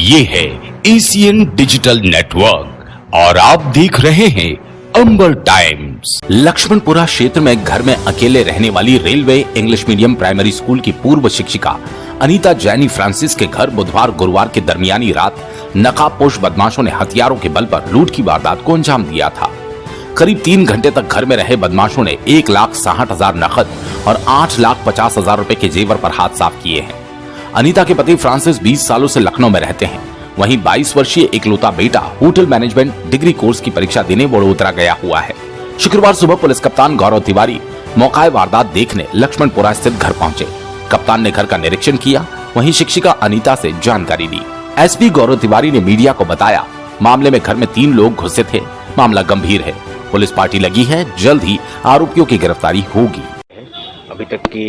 ये है Asian digital network और आप देख रहे हैं अंबर टाइम्स। लक्ष्मणपुरा क्षेत्र में घर में अकेले रहने वाली railway English medium primary school की पूर्व शिक्षिका अनीता जैनी फ्रांसिस के घर बुधवार गुरुवार के दरमियानी रात नकाबपोश बदमाशों ने हथियारों के बल पर लूट की वारदात को अंजाम दिया था। करीब 3 घंटे तक घर में रहे बदमाशों ने 1,60,000 नकद और 8,50,000 रुपए के जेवर पर हाथ साफ किए हैं। अनीता के पति फ्रांसिस 20 सालों से लखनऊ में रहते हैं। वहीं 22 वर्षीय इकलौता बेटा होटल मैनेजमेंट डिग्री कोर्स की परीक्षा देने वडोदरा गया हुआ है। शुक्रवार सुबह पुलिस कप्तान गौरव तिवारी मौका वारदात देखने लक्ष्मणपुरा स्थित घर पहुंचे। कप्तान ने घर का निरीक्षण किया, वहीं शिक्षिका अनीता से जानकारी ली। एसपी गौरव तिवारी ने मीडिया को बताया, मामले में घर में 3 लोग घुसे थे, मामला गंभीर है, पुलिस पार्टी लगी है, जल्द ही आरोपियों की गिरफ्तारी होगी। अभी तक की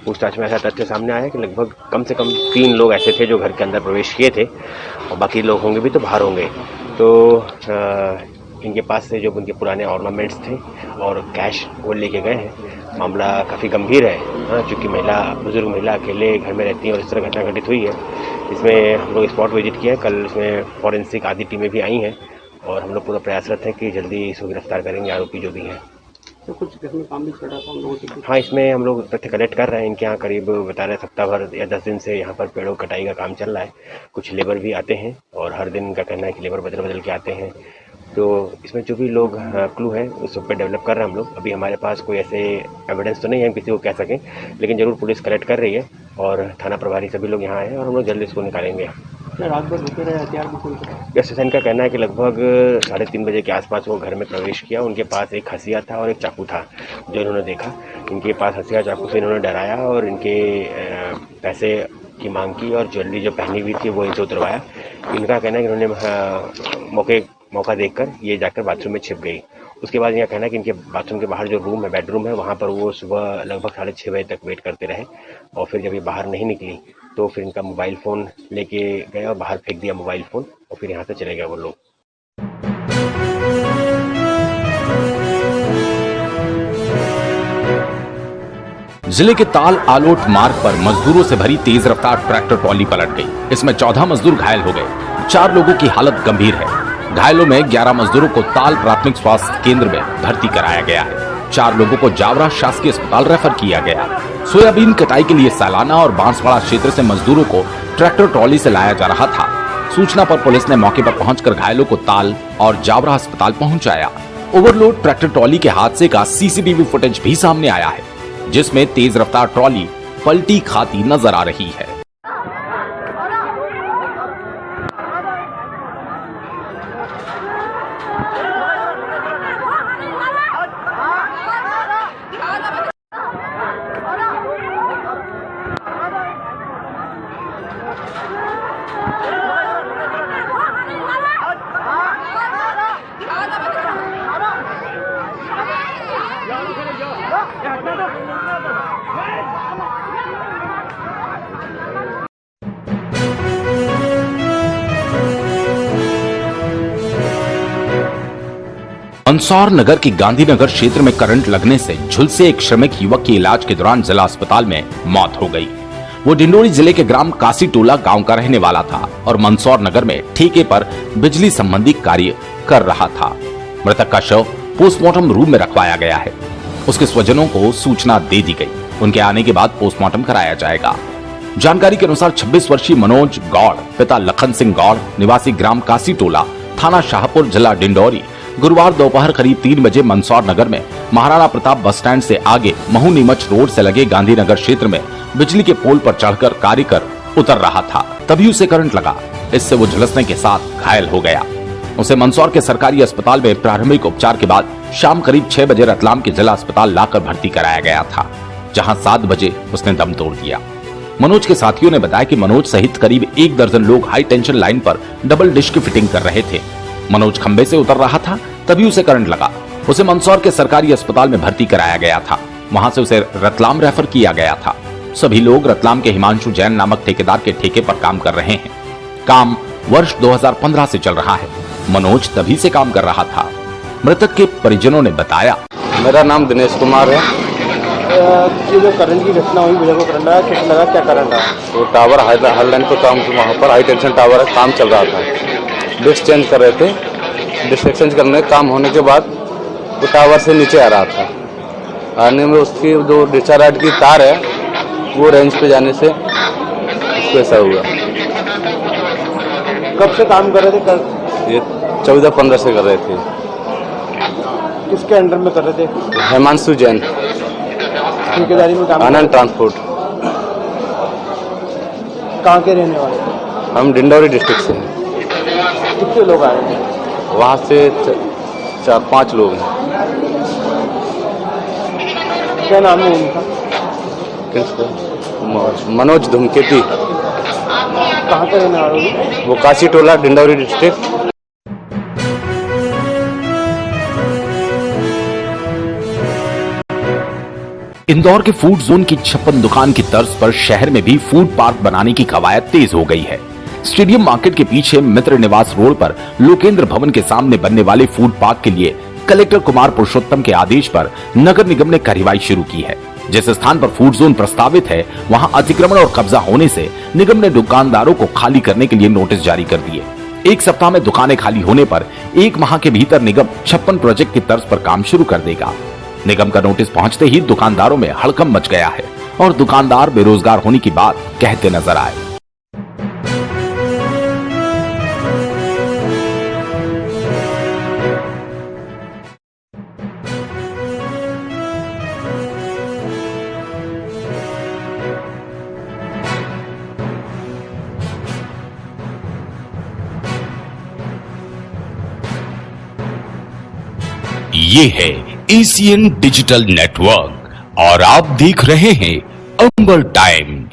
पूछताछ में ऐसा तथ्य सामने आया कि लगभग कम से कम 3 लोग ऐसे थे जो घर के अंदर प्रवेश किए थे और बाकी लोग होंगे भी तो बाहर होंगे। तो इनके पास से जो उनके पुराने ऑर्नामेंट्स थे और कैश वो लेके गए हैं। मामला काफ़ी गंभीर है, चूँकि बुजुर्ग महिला अकेले घर में रहती है और इस तरह घटना घटित हुई है। इसमें हम लोग स्पॉट विजिट किए हैं, कल इसमें फॉरेंसिक आदि टीमें भी आई हैं और हम लोग पूरा प्रयासरत हैं कि जल्दी इसको गिरफ्तार करेंगे, आरोपी जो भी हैं। तो कुछ इसमें काम भी चल रहा था हम लोगों से? हाँ, इसमें हम लोग तथ्य कलेक्ट कर रहे हैं। इनके यहाँ करीब बता रहे सप्ताह भर या 10 दिन से यहाँ पर पेड़ों कटाई का काम चल रहा है। कुछ लेबर भी आते हैं और हर दिन का कहना है कि लेबर बदल के आते हैं। तो इसमें जो भी लोग क्लू है उस पर डेवलप कर रहे हैं हम लोग। अभी हमारे पास कोई ऐसे एविडेंस तो नहीं है किसी को कह सकें, लेकिन जरूर पुलिस कलेक्ट कर रही है और थाना प्रभारी सभी लोग यहाँ आए हैं और हम लोग जल्दी इसको निकालेंगे। रात भर रुके रहे, हथियार भी खोल कर? एसएसएन का कहना है कि लगभग 3:30 बजे के आसपास वो घर में प्रवेश किया। उनके पास एक हथियार था और एक चाकू था जो इन्होंने देखा। इनके पास हथियार चाकू से इन्होंने डराया और इनके पैसे की मांग की और ज्वेलरी जो पहनी हुई थी वो इनसे उतरवाया। इनका कहना है कि इन्होंने मौका देखकर ये जाकर बाथरूम में छिप गई। उसके बाद यह कहना है कि इनके बाथरूम के बाहर जो रूम है, बेडरूम है, वहाँ पर वो सुबह लगभग 6:30 बजे तक वेट करते रहे और फिर जब ये बाहर नहीं निकली तो फिर इनका मोबाइल फ़ोन लेके गए और बाहर फेंक दिया मोबाइल फ़ोन और फिर यहाँ से चले गए वो लोग। जिले के ताल आलोट मार्ग पर मजदूरों से भरी तेज रफ्तार ट्रैक्टर ट्रॉली पलट गई। इसमें 14 मजदूर घायल हो गए। 4 लोगों की हालत गंभीर है। घायलों में 11 मजदूरों को ताल प्राथमिक स्वास्थ्य केंद्र में भर्ती कराया गया है। 4 लोगों को जावरा शासकीय अस्पताल रेफर किया गया। सोयाबीन कटाई के लिए सालाना और बांसवाड़ा क्षेत्र से मजदूरों को ट्रैक्टर ट्रॉली से लाया जा रहा था। सूचना पर पुलिस ने मौके पर पहुंचकर घायलों को ताल और जावरा अस्पताल पहुंचाया। ओवरलोड ट्रैक्टर ट्रॉली के हादसे का सीसीटीवी फुटेज भी सामने आया है, जिसमें तेज रफ्तार ट्रॉली पलटी खाती नजर आ रही है। मंदसौर नगर के गांधीनगर क्षेत्र में करंट लगने से झुलसे एक श्रमिक युवक की इलाज के दौरान जिला अस्पताल में मौत हो गई। वो डिंडोरी जिले के ग्राम कासी टोला गांव का रहने वाला था और मंदसौर नगर में ठेके पर बिजली संबंधी कार्य कर रहा था। मृतक का शव पोस्टमार्टम रूम में रखवाया गया है। उसके स्वजनों को सूचना दे दी गई। उनके आने के बाद पोस्टमार्टम कराया जाएगा। जानकारी के अनुसार 26 वर्षीय मनोज गौड़ पिता लखन सिंह गौड़ निवासी ग्राम कासी टोला थाना शाहपुर जिला डिंडोरी गुरुवार दोपहर करीब 3 बजे मंदसौर नगर में महाराणा प्रताप बस स्टैंड से आगे महू नीमच रोड से लगे गांधीनगर क्षेत्र में बिजली के पोल पर चढ़कर कार्य कर उतर रहा था। तभी उसे करंट लगा। इससे वो झुलसने के साथ घायल हो गया। उसे मंदसौर के सरकारी अस्पताल में प्रारंभिक उपचार के बाद शाम करीब 6 बजे रतलाम के जिला अस्पताल लाकर भर्ती कराया गया था, जहाँ 7 बजे उसने दम तोड़ दिया। मनोज के साथियों ने बताया कि मनोज सहित करीब 1 दर्जन लोग हाई टेंशन लाइन पर डबल डिश की फिटिंग कर रहे थे। मनोज खंबे से उतर रहा था, तभी उसे करंट लगा। उसे मंदसौर के सरकारी अस्पताल में भर्ती कराया गया था। वहां से उसे रतलाम रेफर किया गया था। सभी लोग रतलाम के हिमांशु जैन नामक ठेकेदार के ठेके पर काम कर रहे हैं। काम वर्ष 2015 से चल रहा है। मनोज तभी से काम कर रहा था। मृतक के परिजनों ने बताया, मेरा नाम दिनेश कुमार है। ये जो करंट की घटना हुई, मुझे को करंट लगा, कैसे लगा, क्या करंट रहा? तो टावर हाई लाइन पे काम, वहाँ पर हाई टेंशन टावर है, काम चल रहा था। डिश चेंज कर रहे थे, डिश एक्सचेंज करने काम होने के बाद वो टावर से नीचे आ रहा था। आने में उसकी जो डिस्चार्ज की तार है वो रेंज पे जाने से उसको ऐसा हुआ। कब से काम कर रहे थे? ये 14-15 से कर रहे थे। किसके अंडर में कर रहे थे? हेमांशु जैन, ठेकेदारी में काम? आनंद ट्रांसपोर्ट। कहाँ के रहने वाले? हम डिंडौरी डिस्ट्रिक्ट से हैं। कितने लोग आए थे? वहाँ से 4-5 लोग हैं। क्या नाम है उनका? मनोज धूमकेती। कहाँ के रहने वाले हो? वो काशी टोला, डिंडौरी डिस्ट्रिक्ट। इंदौर के फूड जोन की 56 दुकान की तर्ज पर शहर में भी फूड पार्क बनाने की कवायद तेज हो गई है। स्टेडियम मार्केट के पीछे मित्र निवास रोड पर लोकेंद्र भवन के सामने बनने वाले फूड पार्क के लिए कलेक्टर कुमार पुरुषोत्तम के आदेश पर नगर निगम ने कार्यवाही शुरू की है। जिस स्थान पर फूड जोन प्रस्तावित है वहां अतिक्रमण और कब्जा होने से निगम ने दुकानदारों को खाली करने के लिए नोटिस जारी कर दिए। एक सप्ताह में दुकानें खाली होने पर 1 माह के भीतर निगम 56 प्रोजेक्ट की तर्ज पर काम शुरू कर देगा। निगम का नोटिस पहुंचते ही दुकानदारों में हड़कंप मच गया है और दुकानदार बेरोजगार होने की बात कहते नजर आए। ये है एशियन डिजिटल नेटवर्क और आप देख रहे हैं अंबर टाइम्स।